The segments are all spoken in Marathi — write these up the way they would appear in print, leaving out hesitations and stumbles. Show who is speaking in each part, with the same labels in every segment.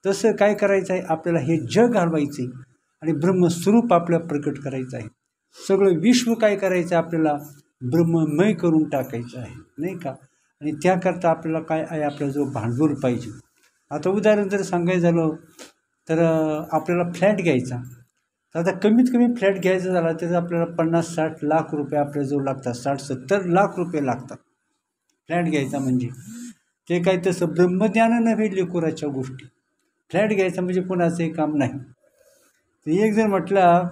Speaker 1: तसं काय करायचं आहे, आपल्याला हे जग घालवायचं आहे आणि ब्रह्मस्वरूप आपल्याला प्रकट करायचं आहे. सगळं विश्व काय करायचं आहे, आपल्याला ब्रह्ममय करून टाकायचं आहे, नाही का. आणि त्याकरता आपल्याला काय आहे, आपला जो भांडवल पाहिजे. आता उदाहरण जर सांगायचं झालं तर आपल्याला फ्लॅट घ्यायचा, तर आता कमीत कमी फ्लॅट घ्यायचा झाला तर आपल्याला 50-60 लाख रुपये आपल्याजवळ लागतात. 60-70 लाख रुपये लागतात फ्लॅट घ्यायचा. म्हणजे ते काय तसं ब्रह्मज्ञान नव्हे लेकुराच्या गोष्टी. फ्लॅट घ्यायचा म्हणजे कोणाचंही काम नाही. तर एक जर म्हटला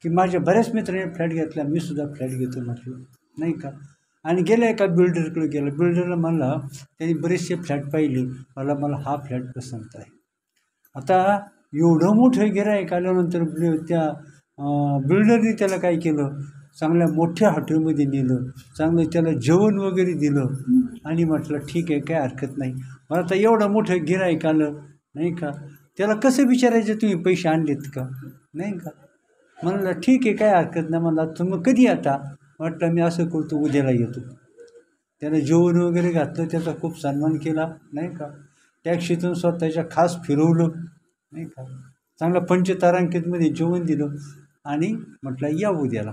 Speaker 1: की माझ्या बऱ्याच मित्रांनी फ्लॅट घेतला, मी सुद्धा फ्लॅट घेतो म्हटलं, नाही का. आणि गेला एका बिल्डरकडे गेला, बिल्डरला म्हणला, त्यांनी बरेचसे फ्लॅट पाहिले, मला हा फ्लॅट पसंत आहे. आता एवढं मोठं गिऱ्हाईक आल्यानंतर त्या बिल्डरने त्याला काय केलं, चांगल्या मोठ्या हॉटेलमध्ये नेलं, चांगलं त्याला जेवण वगैरे दिलं आणि म्हटलं ठीक आहे, काय हरकत नाही. मला आता एवढं मोठं गिऱ्हाईक आलं, नाही का. त्याला कसं विचारायचं, तुम्ही पैसे आणलेत का, नाही का. म्हणलं ठीक आहे, काय हरकत नाही. म्हणला तुम्ही कधी आता, म्हटलं मी असं करतो, उद्याला येतो. त्याला जेवण वगैरे घातलं, त्याचा खूप सन्मान केला, नाही का. टॅक्सीतून स्वतःच्या खास फिरवलं, नाही का. चांगलं पंचतारांकितमध्ये जेवण दिलं आणि म्हटलं या उद्याला,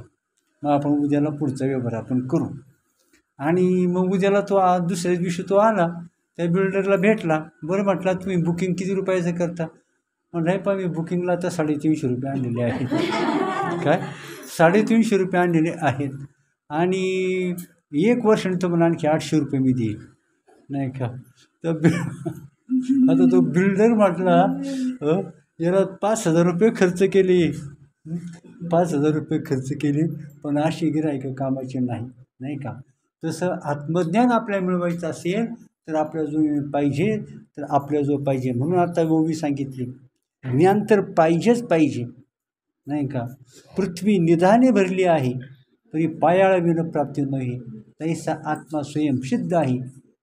Speaker 1: मग आपण उद्याला पुढचा व्यवहार आपण करू. आणि मग उद्याला तो दुसऱ्या दिवशी तो आला, त्या बिल्डरला भेटला. बरं म्हटला, तुम्ही बुकिंग किती रुपयाचं करता. म्हटलं पण मी बुकिंगला तर 350 रुपये आणलेले आहेत. काय 350 रुपये आणलेले आहेत आणि 1 वर्षाने तो मला आणखी 800 रुपये मी देईल, नाही का. तर आता तो बिल्डर म्हटला, याला 5,000 रुपये खर्च केले, 5,000 रुपये खर्च केले, पण अशी गिऱ्हाईकं कामाची नाही, नाही का. तसं आत्मज्ञान आपल्याला मिळवायचं असेल तर आपल्याला जो पाहिजे, तर आपल्याला जो पाहिजे. म्हणून आता ओवी सांगितली, ज्ञान तर पाहिजेच पाहिजे, नाही का. पृथ्वी निधाने भरली आहे तरी पायाळा विन प्राप्ती नव्हे, तैसा आत्मा स्वयं सिद्ध आहे,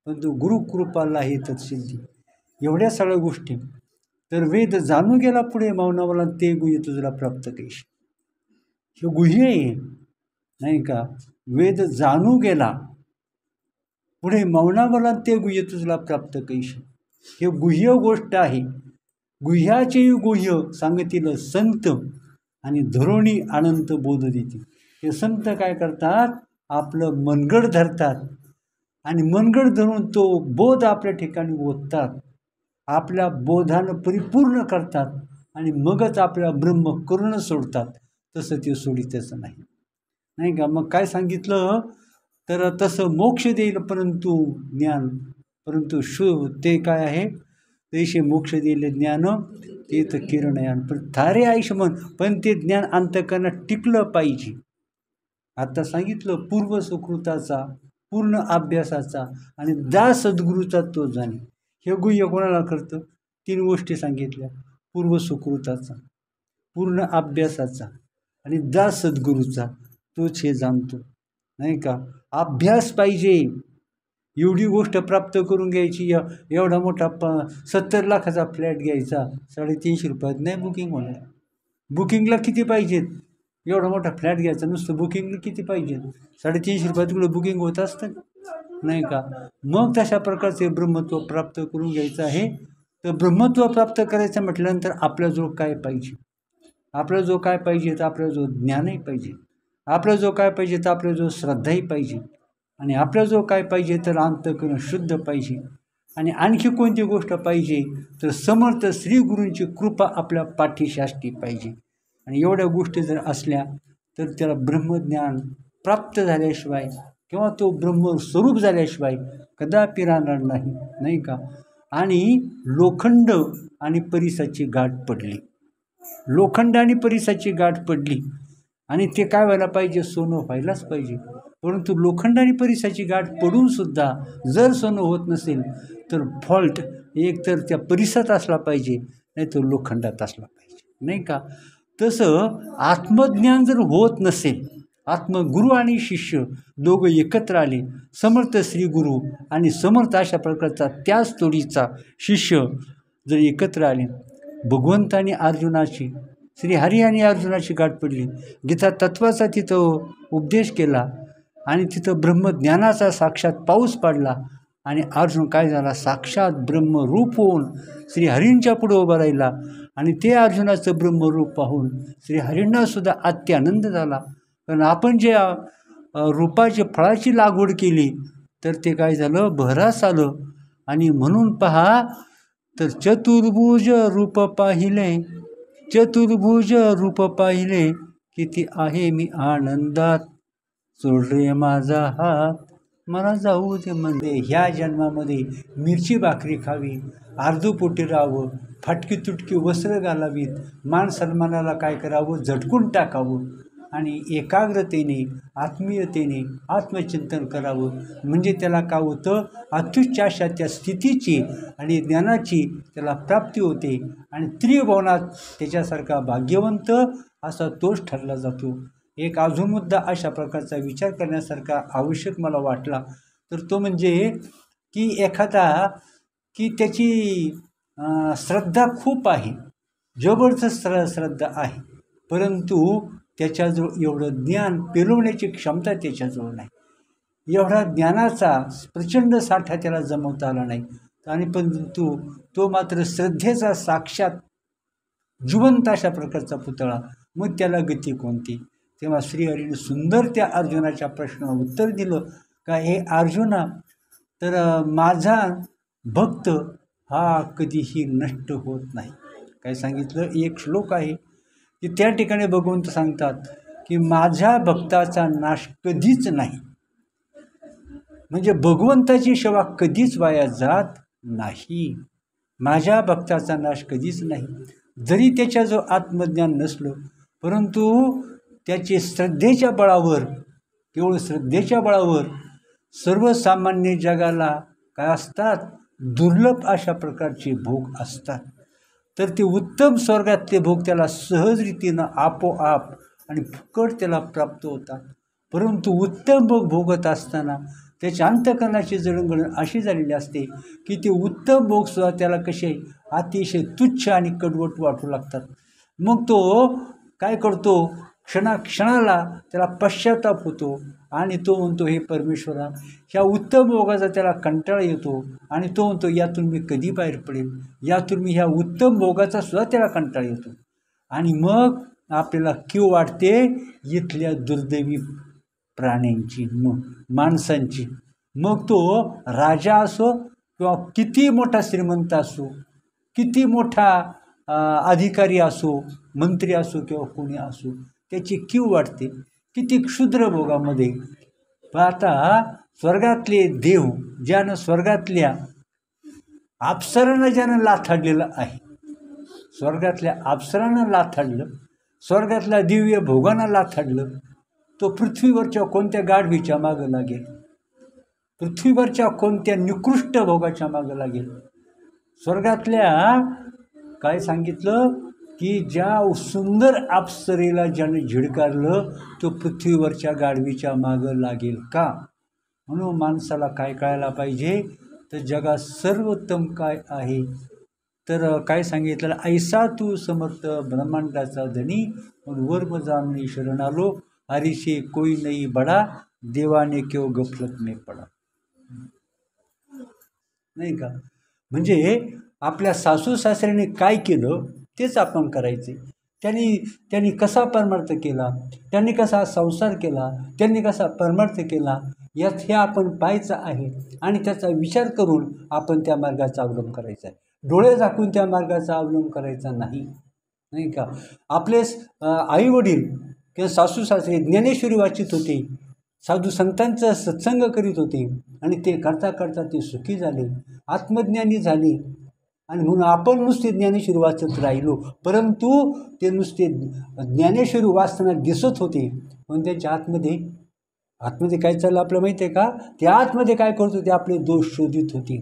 Speaker 1: परंतु गुरुकृपाला हे तत्सिद्धी. एवढ्या सगळ्या गोष्टी. तर वेद जाणू गेला पुढे मौनावला, ते गुह्य तुझला प्राप्त कैश. हे गुह्य आहे, नाही का. वेद जाणू गेला पुढे मौनावला, ते गुह्य तुझला प्राप्त कैश. हे गुह्य गोष्ट आहे. गुह्याचे गुह्य सांगतील संत आणि धरोणी अनंत बोध देते. हे संत काय करतात, आपलं मनगड धरतात आणि मनगड धरून तो बोध आपल्या ठिकाणी ओततात, आपल्या बोधानं परिपूर्ण करतात आणि मगच आपल्या ब्रह्म करून सोडतात. तसं ते सोडितच नाही, नाही का. मग काय सांगितलं, तर तसं मोक्ष देईल परंतु ज्ञान, परंतु ते काय आहे, तैसे मोक्ष देईल ज्ञान, ते तर किरणयान पण थारे आयुष्यमान. पण ते ज्ञान अंतकरणात टिकलं पाहिजे. आता सांगितलं पूर्व सुकृताचा, पूर्ण अभ्यासाचा आणि दास सद्गुरूचा तो जाणे. हे गुह्य कोणाला करतं, 3 गोष्टी सांगितल्या, पूर्व सुकृताचा, पूर्ण अभ्यासाचा आणि दास सद्गुरूचा, तोच हे जाणतो, नाही का. अभ्यास पाहिजे. एवढी गोष्ट प्राप्त करून घ्यायची, एवढा मोठा 70 लाखाचा फ्लॅट घ्यायचा, 350 रुपयात नाही बुकिंग होणार. बुकिंगला किती पाहिजेत, एवढा मोठा फ्लॅट घ्यायचा, नुसतं बुकिंगला किती पाहिजेत, 350 रुपयात तुला बुकिंग होत असतं, नाही का. मग तशा प्रकारचे ब्रह्मत्व प्राप्त करून घ्यायचं आहे. तर ब्रह्मत्व प्राप्त करायचं म्हटल्यानंतर आपल्याजवळ काय पाहिजे, आपल्याला जो काय पाहिजे तर आपल्याजवळ ज्ञानही पाहिजे, आपल्याला जो काय पाहिजे तर आपल्याजवळ श्रद्धाही पाहिजे, आणि आपल्याला जो काय पाहिजे तर अंतःकरण शुद्ध पाहिजे. आणि आणखी कोणती गोष्ट पाहिजे, तर समर्थ श्री गुरूंची कृपा आपल्या पाठीशी असली पाहिजे. आणि एवढ्या गोष्टी जर असल्या तर त्याला ब्रह्मज्ञान प्राप्त झाल्याशिवाय किंवा तो ब्रह्मस्वरूप झाल्याशिवाय कदापि राहणार नाही, नाही का. आणि लोखंड आणि परिसाची गाठ पडली, लोखंड आणि परिसाची गाठ पडली आणि ते काय व्हायला पाहिजे, सोनं व्हायलाच पाहिजे. परंतु लोखंड आणि परिसाची गाठ पडूनसुद्धा जर सोनं होत नसेल तर फॉल्ट एक तर त्या परिसात असला पाहिजे, नाही तर लोखंडात असला पाहिजे, नाही का. तसं आत्मज्ञान जर होत नसेल, आत्मगुरू आणि शिष्य दोघं एकत्र आले, समर्थ श्री गुरु आणि समर्थ अशा प्रकारचा त्याच तोडीचा शिष्य जर एकत्र आले, भगवंत आणि अर्जुनाची, श्री हरी आणि अर्जुनाची गाठ पडली, गीता तत्वाचा तिथं उपदेश केला आणि तिथं ब्रह्मज्ञानाचा साक्षात पाऊस पडला आणि अर्जुन काय झाला, साक्षात ब्रह्मरूप होऊन श्रीहरींच्या पुढे उभा राहिला. आणि ते अर्जुनाचं ब्रह्मरूप पाहून श्रीहरींनासुद्धा अत्यानंद झाला. कारण आपण जे रूपाची फळाची लागवड केली तर ते काय झालं, बहरास आलं. आणि म्हणून पहा तर चतुर्भुज रूप पाहिले, चतुर्भुज रूप पाहिले, किती आहे मी आनंदात, सोड रे माझा हात, मला जाऊ दे म्हणजे. ह्या जन्मामध्ये मिरची भाकरी खावी, अर्धपोटी राहावं, फाटकी तुटकी वस्त्र घालावीत, मान सन्मानाला काय करावं, झटकून टाकावं आणि एकाग्रतेने आत्मीयतेने आत्मचिंतन करावं. म्हणजे त्याला काय होतं, अत्युच्च अशा त्या स्थितीची आणि ज्ञानाची त्याला प्राप्ती होते आणि त्रिभुवनात त्याच्यासारखा भाग्यवंत असा तोच ठरला जातो. एक अजून मुद्दा अशा प्रकारचा विचार करण्यासारखा आवश्यक मला वाटला तर तो म्हणजे की एखादा की त्याची श्रद्धा खूप आहे, जबरदस्त श्रद्धा आहे, परंतु त्याच्याजवळ एवढं ज्ञान पेलवण्याची क्षमता त्याच्याजवळ नाही, एवढा ज्ञानाचा प्रचंड साठा त्याला जमवता आला नाही. आणि परंतु तो मात्र श्रद्धेचा साक्षात जिवंत अशा प्रकारचा पुतळा, मग त्याला गती कोणती. तेव्हा श्रीहरीने सुंदर त्या अर्जुनाच्या प्रश्नाला उत्तर दिलं का, हे अर्जुना, तर माझा भक्त हा कधीही नष्ट होत नाही. काय सांगितलं, एक श्लोक आहे की त्या ठिकाणी भगवंत सांगतात की माझ्या भक्ताचा नाश कधीच नाही. म्हणजे भगवंताची सेवा कधीच वाया जात नाही, माझ्या भक्ताचा नाश कधीच नाही. जरी त्याच्याजवळ आत्मज्ञान नसलं परंतु त्याचे श्रद्धेच्या बळावर, केवळ श्रद्धेच्या बळावर सर्वसामान्य जगाला काय असतात, दुर्लभ अशा प्रकारचे भोग असतात. तर ते उत्तम स्वर्गातले भोग त्याला सहज रीतीनं आपोआप आणि फुकट त्याला प्राप्त होतात. परंतु उत्तम भोग भोगत असताना त्याच्या अंतःकरणाची जडणघडण अशी झालेली असते की ते उत्तम भोगसुद्धा त्याला कसे अतिशय तुच्छ आणि कडवट वाटू लागतात. मग तो काय करतो, क्षणाला त्याला पश्चाताप होतो आणि तो म्हणतो, हे परमेश्वरा, ह्या उत्तम भोगाचा त्याला कंटाळा येतो आणि तो म्हणतो, यातून मी कधी बाहेर पडेल, यातून मी ह्या उत्तम भोगाचा सुद्धा त्याला कंटाळा येतो. आणि मग आपल्याला कीव वाटते इथल्या दुर्दैवी प्राण्यांची, माणसांची. मग तो राजा असो किंवा किती मोठा श्रीमंत असो, किती मोठा अधिकारी असो, मंत्री असो किंवा कोणी असो, त्याची कीव वाटते किती क्षुद्र भोगामध्ये. पण आता स्वर्गातले देव, ज्यानं स्वर्गातल्या अप्सरांना ज्यानं लाथाडलेलं आहे, स्वर्गातल्या अप्सरांना लाथाडलं, स्वर्गातल्या दिव्य भोगांना लाथाडलं, तो पृथ्वीवरच्या कोणत्या गाढवीच्या मागं लागेल, पृथ्वीवरच्या कोणत्या निकृष्ट भोगाच्या मागं लागेल. स्वर्गातल्या काय सांगितलं की ज्या सुंदर अप्सरेला ज्यानं झिडकारलं तो पृथ्वीवरच्या गाढवीच्या मागं लागेल का. म्हणून माणसाला काय कळायला पाहिजे, तर जगात सर्वोत्तम काय आहे, तर काय सांगितलं, ऐसा तू समर्थ ब्रह्मांडाचा धनी, वर्म जामनी शरण आलो, हरीशे कोई नाही बडा, देवाने क्यों गफलत में पडा. नाही का. म्हणजे आपल्या सासू सासऱ्याने काय केलं तेच आपण करायचे. त्यांनी कसा परमार्थ केला, त्यांनी कसा संसार केला, त्यांनी कसा परमार्थ केला, यात हे आपण पाहायचं आहे आणि त्याचा विचार करून आपण त्या मार्गाचा अवलंब करायचा आहे. डोळे झाकून त्या मार्गाचा अवलंब करायचा नाही. नाही का. आपले आईवडील किंवा सासू सासरे ज्ञानेश्वरी वाचित होते, साधू संतांचा सत्संग करीत होते आणि ते करता करता ते सुखी झाले, आत्मज्ञानी झाले. आणि म्हणून आपण नुसते ज्ञानेश्वरी वाचत राहिलो, परंतु ते नुसते ज्ञानेश्वरी वाचताना दिसत होते, पण त्यांच्या आतमध्ये काय चाललं आपल्याला माहिती आहे का. त्या आतमध्ये काय करत होते, आपले दोष शोधित होते,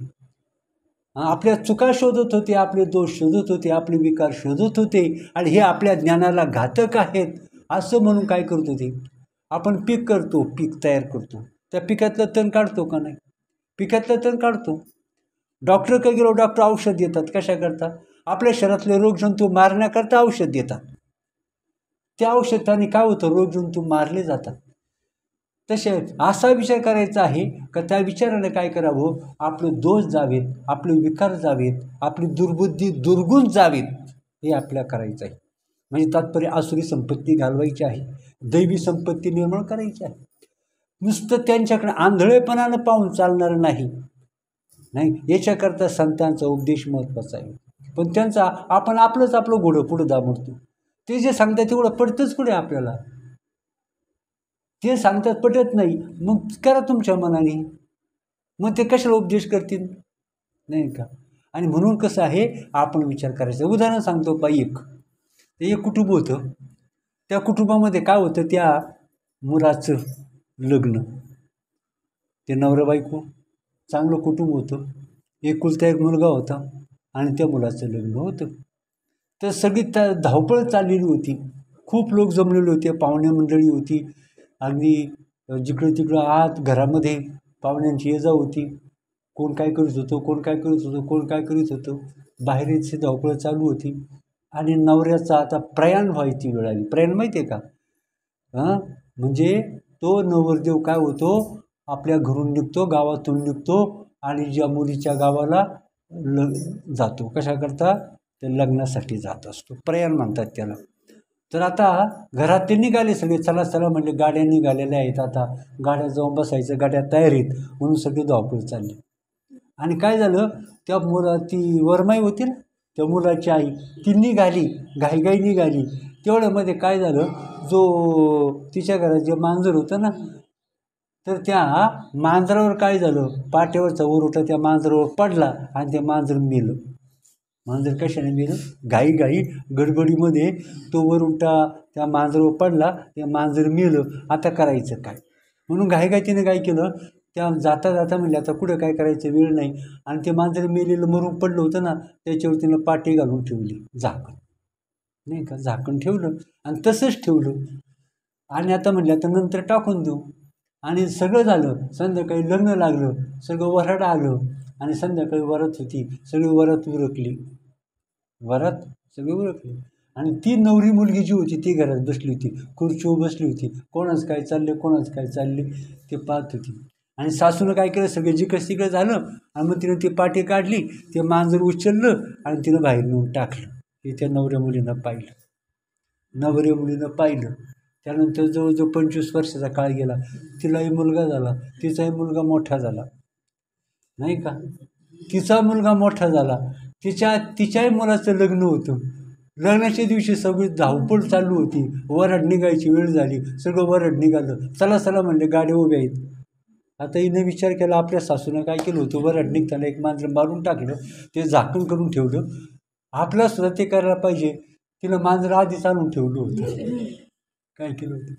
Speaker 1: आपल्या चुका शोधत होते, आपले दोष शोधत होते, आपले विकार शोधत होते आणि हे आपल्या ज्ञानाला घातक आहेत असं म्हणून काय करत होते. आपण पीक करतो, पीक तयार करतो, त्या पिकातलं तण काढतो का नाही, पिकातलं तण काढतो. डॉक्टरकडे गेलो, डॉक्टर औषध देतात, कशा करता, आपल्या शरीरातले रोगजंतू मारण्याकरता औषध देतात. त्या औषधाने काय होतं, रोगजंतू मारले जातात. तसे असा विचार करायचा आहे का त्या विचाराने काय करावं, आपले दोष जावेत, आपले विकार जावेत, आपली दुर्बुद्धी दुर्गुण जावेत, हे आपल्याला करायचं आहे. म्हणजे तात्पर्य आसुरी संपत्ती घालवायची आहे, दैवी संपत्ती निर्माण करायची आहे. नुसतं त्यांच्याकडे आंधळेपणानं पाहून चालणार नाही. याच्याकरता संतांचा उपदेश महत्त्वाचा आहे. पण त्यांचा आपण आपलं घोडं पुढं दामडतो. ते जे सांगतात तेवढं पडतंच पुढे आपल्याला. ते सांगतात पटत नाही, मग करा तुमच्या मनाने. मग ते कशाला उपदेश करतील, नाही का? आणि म्हणून कसं आहे, आपण विचार करायचा. उदाहरण सांगतो बाई, एक कुटुंब होतं. त्या कुटुंबामध्ये काय होतं, त्या मुलाचं लग्न, ते नवरा बायको, चांगलं कुटुंब होतं. एकुलता एक मुलगा होता आणि त्या मुलाचं लग्न होतं. तर सगळी त्या धावपळ चाललेली होती. खूप लोक जमलेले होते, पाहुणे मंडळी होती. अगदी जिकडं तिकडं आत घरामध्ये पाहुण्यांची ये जा होती. कोण काय करीत होतं, कोण काय करीत होतं, कोण काय करीत होतं. बाहेरची धावपळ चालू होती. आणि नवऱ्याचा आता प्रयाण व्हायची वेळ आली. प्रयाण माहिती आहे का? म्हणजे तो नवरदेव काय होतो, आपल्या घरून निघतो, गावातून निघतो आणि ज्या मुलीच्या गावाला जातो. कशाकरता? ते लग्नासाठी जात असतो. प्रयाण म्हणतात त्याला. तर आता घरात ते निघाले सगळे, चला चला म्हणले, गाड्या निघालेल्या आहेत. आता गाड्या जाऊन बसायचं, गाड्या तयार आहेत म्हणून सगळी धावपळ चालली. आणि काय झालं, त्या ती वरमाई होती ना, त्या मुलाची आई, ती निघाली, घाईघाई निघाली. तेवढ्यामध्ये काय झालं, जो तिच्या घरात जे मांजर होतं ना, तर त्या मांजरावर काय झालं, पाट्यावरचा वरोटा त्या मांजरावर पडला आणि ते मांजर मेलं. मांजर कशाने मेलं? घाईघाई गडबडीमध्ये तो वरोटा त्या मांजरावर पडला, ते मांजर मेलं. आता करायचं काय म्हणून घाईघाई तिने काय केलं, त्या जाता जाता म्हणले आता कुठं काय करायचं, वेळ नाही. आणि ते मांजर मेलेलं मरून पडलं होतं ना, त्याच्यावर तिनं पाटी घालून ठेवली, झाकण, नाही का? झाकण ठेवलं आणि तसंच ठेवलं. आणि आता म्हणले आता नंतर टाकून देऊ. आणि सगळं झालं. संध्याकाळी लग्न लागलं, सगळं वऱ्हाड आलं आणि संध्याकाळी वरात होती. सगळी वरात उरकली, वरात सगळी उरकली. आणि ती नवरी मुलगी जी होती ती घरात बसली होती, खुर्चीवर बसली होती. कोणाचं काय चालले, कोणाचं काय चालले ते पाहत होती. आणि सासूनं काय केलं, सगळं जिकडं तिकडं झालं आणि मग तिनं ती पाटी काढली, ते मांजर उचललं आणि तिनं बाहेर नेऊन टाकलं. हे त्या नवऱ्या मुलीनं पाहिलं. नवऱ्या मुलीनं पाहिलं. त्यानंतर जवळजवळ 25 वर्षाचा काळ गेला. तिलाही मुलगा झाला, तिचाही मुलगा मोठा झाला, नाही का? तिचा मुलगा मोठा झाला, तिच्याही मुलाचं लग्न होतं. लग्नाच्या दिवशी सगळी धावपळ चालू होती. वराड निघायची वेळ झाली, सगळं वराड निघालं. चला चला म्हणले, गाड्या उभ्या आहेत. आता हिनं विचार केला, आपल्या सासूनं काय केलं होतं, वराड निघताना एक मांजर मारून टाकलं, ते झाकण करून ठेवलं. आपल्याला सुद्धा ते करायला पाहिजे. तिनं मांजर आधीच आणून ठेवलं होतं. काय केलं होतं,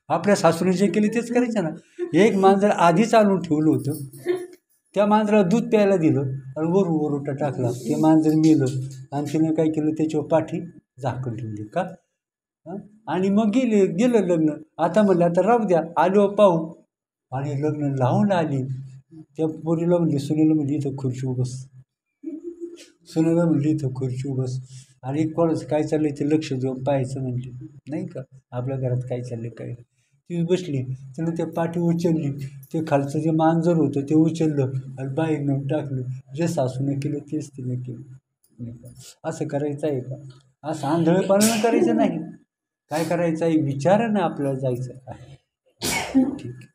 Speaker 1: आपल्या सासूने जे केले तेच करायचं ना. एक मांजर आधीच आणून ठेवलं होतं. त्या मांजराला दूध प्यायला दिलं आणि वरून वरोटा टाकला, ते मांजर मेलं. आणि तिनं काय केलं, त्याच्यावर पाठी झाकण ठेवली का. आणि मग गेलं लग्न. आता म्हणलं आता राहू द्या, आलो पाहू. आणि लग्न लावून आली. त्या पोरीला म्हणली, सुनेला म्हणली, इथं खुर्ची बस. सुनेला म्हणली, इथं खुर्ची बस. आणि कोणाचं काय चाललंय ते लक्ष देऊन पाहायचं म्हणली, नाही का, आपल्या घरात काय चाललंय काय. ती बसली, तिनं ते पाठी उचलली, ते खालचं जे मांजर होतं ते उचललं आणि बाहेर नेऊन टाकलं. जे सासूने केलं तेच तिने केलं, नाही का. असं करायचं आहे का? असं आंधळेपणानं करायचं नाही. काय करायचं आहे, विचारानं आपल्याला जायचं आहे. ठीक आहे.